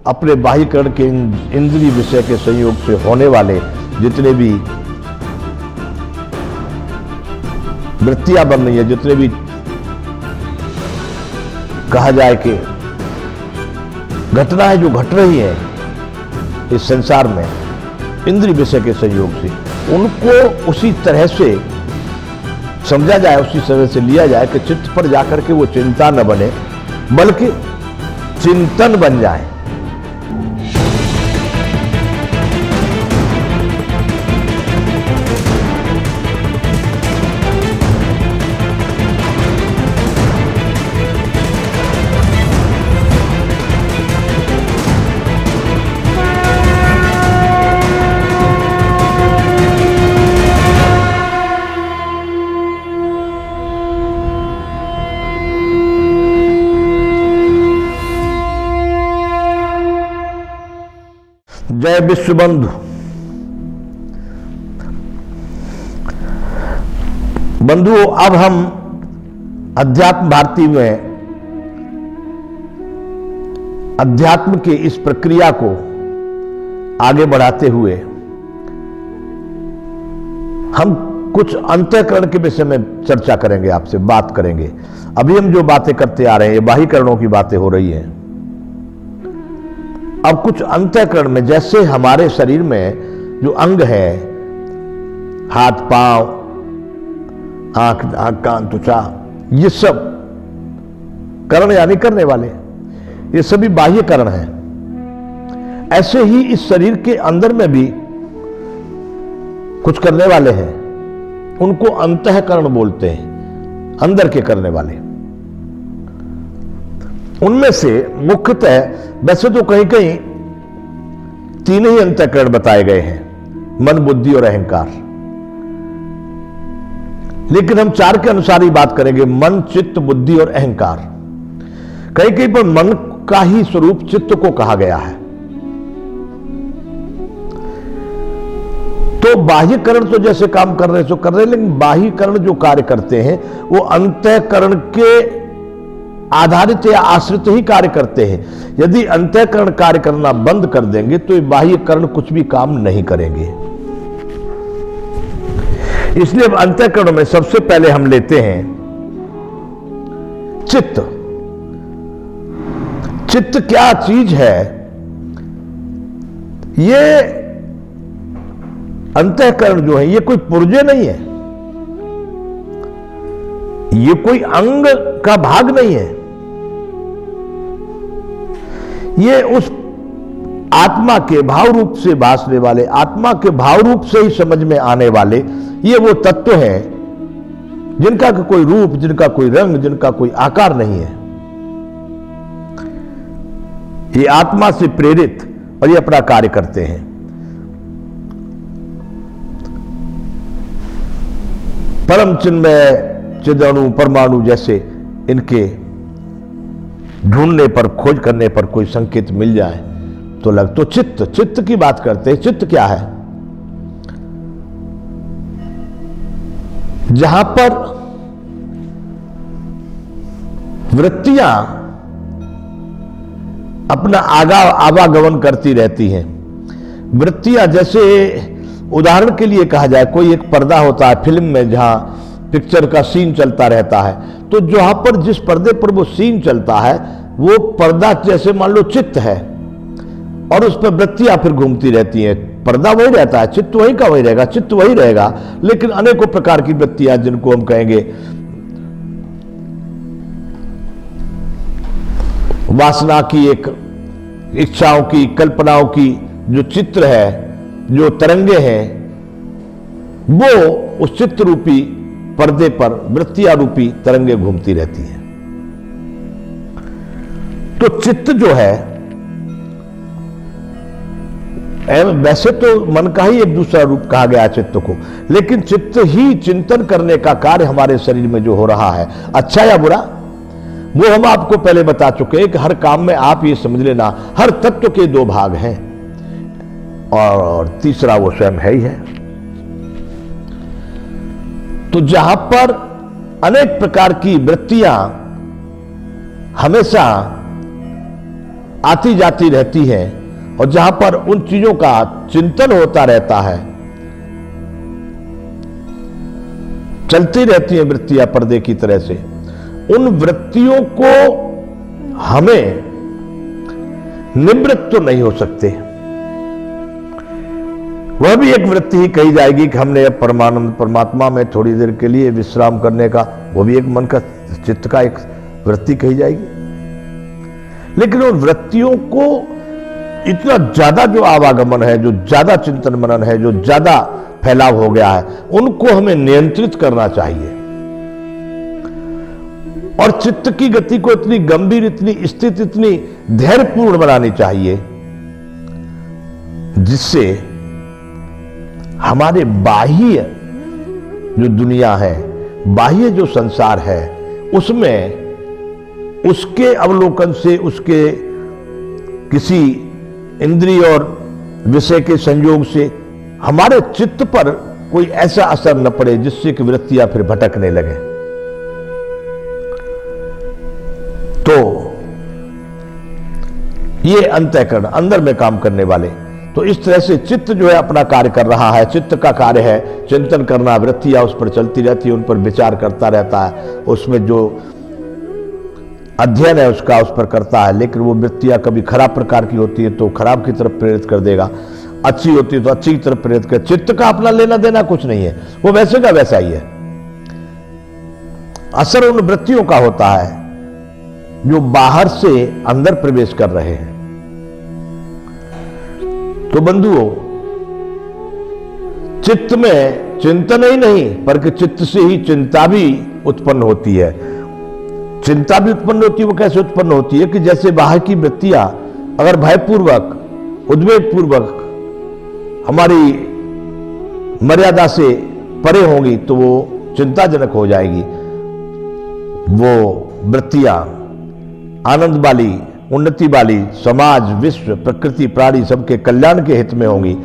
अपने बाह्यकरण के इंद्रिय विषय के संयोग से होने वाले जितने भी वृत्तियां बन रही है, जितने भी कहा जाए कि घटनाएं जो घट रही है इस संसार में इंद्रिय विषय के संयोग से, उनको उसी तरह से समझा जाए, उसी तरह से लिया जाए कि चित्त पर जाकर के वो चिंता न बने बल्कि चिंतन बन जाए। जय विश्वबंधु। बंधुओं, अब हम अध्यात्म भारती में अध्यात्म के इस प्रक्रिया को आगे बढ़ाते हुए हम कुछ अंतःकरण के विषय में चर्चा करेंगे, आपसे बात करेंगे। अभी हम जो बातें करते आ रहे हैं ये बाह्यकरणों की बातें हो रही हैं। अब कुछ अंतःकरण में, जैसे हमारे शरीर में जो अंग है, हाथ पांव, आंख कान त्वचा, ये सब करण यानी करने वाले, ये सभी बाह्य करण हैं। ऐसे ही इस शरीर के अंदर में भी कुछ करने वाले हैं, उनको अंतःकरण बोलते हैं, अंदर के करने वाले। उनमें से मुख्यतः, वैसे तो कहीं कहीं तीन ही अंतःकरण बताए गए हैं, मन, बुद्धि और अहंकार, लेकिन हम चार के अनुसार ही बात करेंगे, मन, चित्त, बुद्धि और अहंकार। कहीं कहीं पर मन का ही स्वरूप चित्त को कहा गया है। तो बाह्यकरण तो जैसे काम कर रहे सो कर रहे, लेकिन बाह्यकरण जो कार्य करते हैं वो अंतःकरण के आधारित या आश्रित ही कार्य करते हैं। यदि अंतःकरण कार्य करना बंद कर देंगे तो ये बाह्यकरण कुछ भी काम नहीं करेंगे। इसलिए अंतःकरण में सबसे पहले हम लेते हैं चित्त। चित्त क्या चीज है? ये अंतःकरण जो है ये कोई पुर्जे नहीं है, ये कोई अंग का भाग नहीं है, ये उस आत्मा के भाव रूप से भासने वाले, आत्मा के भाव रूप से ही समझ में आने वाले ये वो तत्व हैं जिनका कोई रूप, जिनका कोई रंग, जिनका कोई आकार नहीं है। ये आत्मा से प्रेरित और ये अपना कार्य करते हैं। परम चिन्मय, चिदणु, परमाणु जैसे इनके ढूंढने पर, खोज करने पर कोई संकेत मिल जाए तो चित्त की बात करते हैं। चित्त क्या है? जहां पर वृत्तियां अपना आवागमन करती रहती हैं। वृत्तियां, जैसे उदाहरण के लिए कहा जाए, कोई एक पर्दा होता है फिल्म में जहां पिक्चर का सीन चलता रहता है, तो जहां पर जिस पर्दे पर वो सीन चलता है वो पर्दा जैसे मान लो चित्त है और उस पर वृत्तियां फिर घूमती रहती हैं। पर्दा वही रहता है, चित्त वही का वही रहेगा, चित्त वही रहेगा, लेकिन अनेकों प्रकार की वृत्तियां जिनको हम कहेंगे वासना की, एक इच्छाओं की, कल्पनाओं की जो चित्र है, जो तरंगे हैं, वो उस चित्र रूपी पर्दे पर वृत्तियां रूपी तरंगे घूमती रहती हैं। तो चित्त जो है, वैसे तो मन का ही एक दूसरा रूप कहा गया चित्त को, लेकिन चित्त ही चिंतन करने का कार्य हमारे शरीर में जो हो रहा है, अच्छा या बुरा, वो हम आपको पहले बता चुके हैं कि हर काम में आप ये समझ लेना, हर तत्व के दो भाग हैं और तीसरा वो स्वयं है ही है। तो जहां पर अनेक प्रकार की वृत्तियां हमेशा आती जाती रहती हैं और जहां पर उन चीजों का चिंतन होता रहता है, चलती रहती हैं वृत्तियां पर्दे की तरह से, उन वृत्तियों को हमें निवृत्त तो नहीं हो सकते। वह भी एक वृत्ति ही कही जाएगी कि हमने अब परमानंद परमात्मा में थोड़ी देर के लिए विश्राम करने का, वो भी एक मन का चित्त का एक वृत्ति कही जाएगी। लेकिन उन वृत्तियों को इतना ज्यादा जो आवागमन है, जो ज्यादा चिंतन मनन है, जो ज्यादा फैलाव हो गया है, उनको हमें नियंत्रित करना चाहिए और चित्त की गति को इतनी गंभीर, इतनी स्थित, इतनी धैर्यपूर्ण बनानी चाहिए जिससे हमारे बाह्य जो दुनिया है, बाह्य जो संसार है, उसमें उसके अवलोकन से, उसके किसी इंद्रिय और विषय के संयोग से हमारे चित्त पर कोई ऐसा असर न पड़े जिससे कि वृत्तियां फिर भटकने लगे। तो ये अंतःकरण, अंदर में काम करने वाले, तो इस तरह से चित्त जो है अपना कार्य कर रहा है। चित्त का कार्य है चिंतन करना, वृत्तियां उस पर चलती रहती है, उन पर विचार करता रहता है, उसमें जो अध्ययन है उसका उस पर करता है। लेकिन वो वृत्तियां कभी खराब प्रकार की होती है तो खराब की तरफ प्रेरित कर देगा, अच्छी होती है तो अच्छी की तरफ प्रेरित कर। चित्त का अपना लेना देना कुछ नहीं है, वो वैसे का वैसा ही है। असर उन वृत्तियों का होता है जो बाहर से अंदर प्रवेश कर रहे हैं। तो बंधुओं, चित्त में चिंतन ही नहीं बल्कि चित्त से ही चिंता भी उत्पन्न होती है। चिंता भी उत्पन्न होती है। वो कैसे उत्पन्न होती है कि जैसे बाहर की वृत्तियां अगर भयपूर्वक, उद्वेगपूर्वक हमारी मर्यादा से परे होंगी तो वो चिंताजनक हो जाएगी। वो वृत्तियां आनंद वाली, उन्नति वाली, समाज, विश्व, प्रकृति, प्राणी सबके कल्याण के हित में होंगी,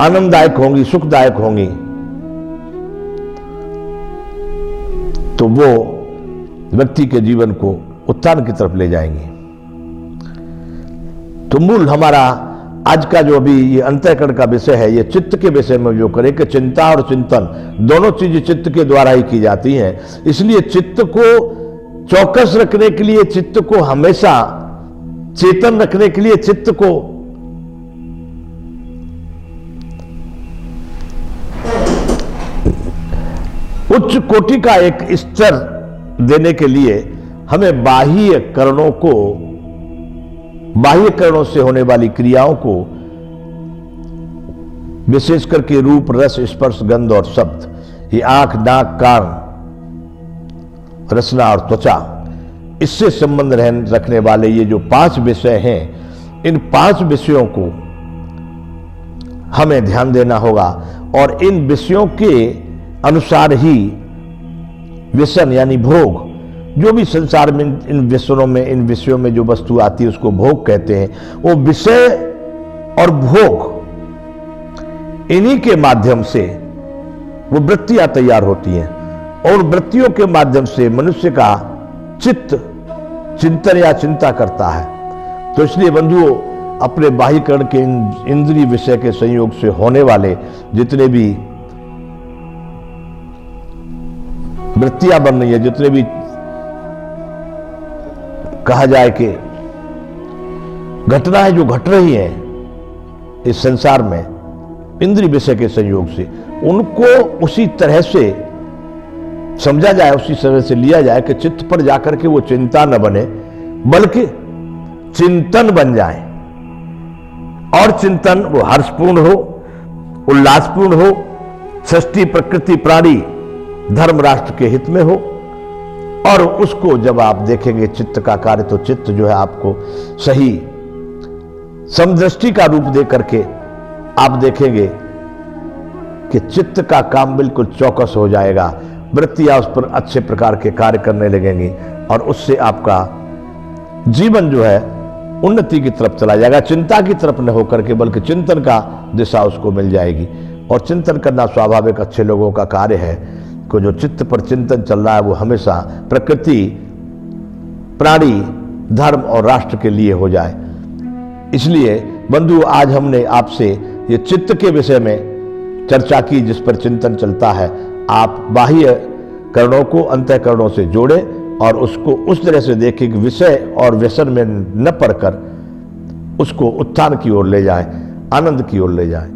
आनंददायक होंगी, सुखदायक होंगी, तो वो व्यक्ति के जीवन को उत्थान की तरफ ले जाएंगी। तो मूल हमारा आज का जो अभी ये अंतःकरण का विषय है, ये चित्त के विषय में जो करें कि चिंता और चिंतन दोनों चीजें चित्त के द्वारा ही की जाती हैं। इसलिए चित्त को चौकस रखने के लिए, चित्त को हमेशा चेतन रखने के लिए, चित्त को उच्च कोटि का एक स्तर देने के लिए हमें बाह्य करणों से होने वाली क्रियाओं को, विशेष करके रूप, रस, स्पर्श, गंध और शब्द, ये आंख, नाक, कान, रसना और त्वचा, इससे संबंध रखने वाले ये जो 5 विषय हैं, इन 5 विषयों को हमें ध्यान देना होगा और इन विषयों के अनुसार ही व्यसन यानी भोग, जो भी संसार में इन विषयों में जो वस्तु आती है उसको भोग कहते हैं। वो विषय और भोग, इन्हीं के माध्यम से वो वृत्तियां तैयार होती हैं और वृत्तियों के माध्यम से मनुष्य का चित्त चिंतन या चिंता करता है। तो इसलिए बंधुओं, अपने बाह्यकरण के इंद्रिय विषय के संयोग से होने वाले जितने भी वृत्तियां बन रही है, जितने भी कहा जाए कि घटनाएं जो घट रही हैं इस संसार में इंद्रिय विषय के संयोग से, उनको उसी तरह से समझा जाए, उसी तरह से लिया जाए कि चित्त पर जाकर के वो चिंता न बने बल्कि चिंतन बन जाए। और चिंतन वो हर्षपूर्ण हो, उल्लासपूर्ण हो, सृष्टि, प्रकृति, प्राणी, धर्म, राष्ट्र के हित में हो। और उसको जब आप देखेंगे चित्त का कार्य, तो चित्त जो है आपको सही समदृष्टि का रूप दे करके आप देखेंगे कि चित्त का काम बिल्कुल चौकस हो जाएगा, वृत्तियां उस पर अच्छे प्रकार के कार्य करने लगेंगी और उससे आपका जीवन जो है उन्नति की तरफ चला जाएगा। चिंता की तरफ न होकर के बल्कि चिंतन का दिशा उसको मिल जाएगी। और चिंतन करना स्वाभाविक अच्छे लोगों का कार्य है कि जो चित्त पर चिंतन चल रहा है वो हमेशा प्रकृति प्राणी, धर्म और राष्ट्र के लिए हो जाए। इसलिए बंधु, आज हमने आपसे ये चित्त के विषय में चर्चा की, जिस पर चिंतन चलता है। आप बाह्य करणों को अंतःकरणों से जोड़े और उसको उस तरह से देखें कि विषय और व्यसन में न पड़कर उसको उत्थान की ओर ले जाए, आनंद की ओर ले जाए।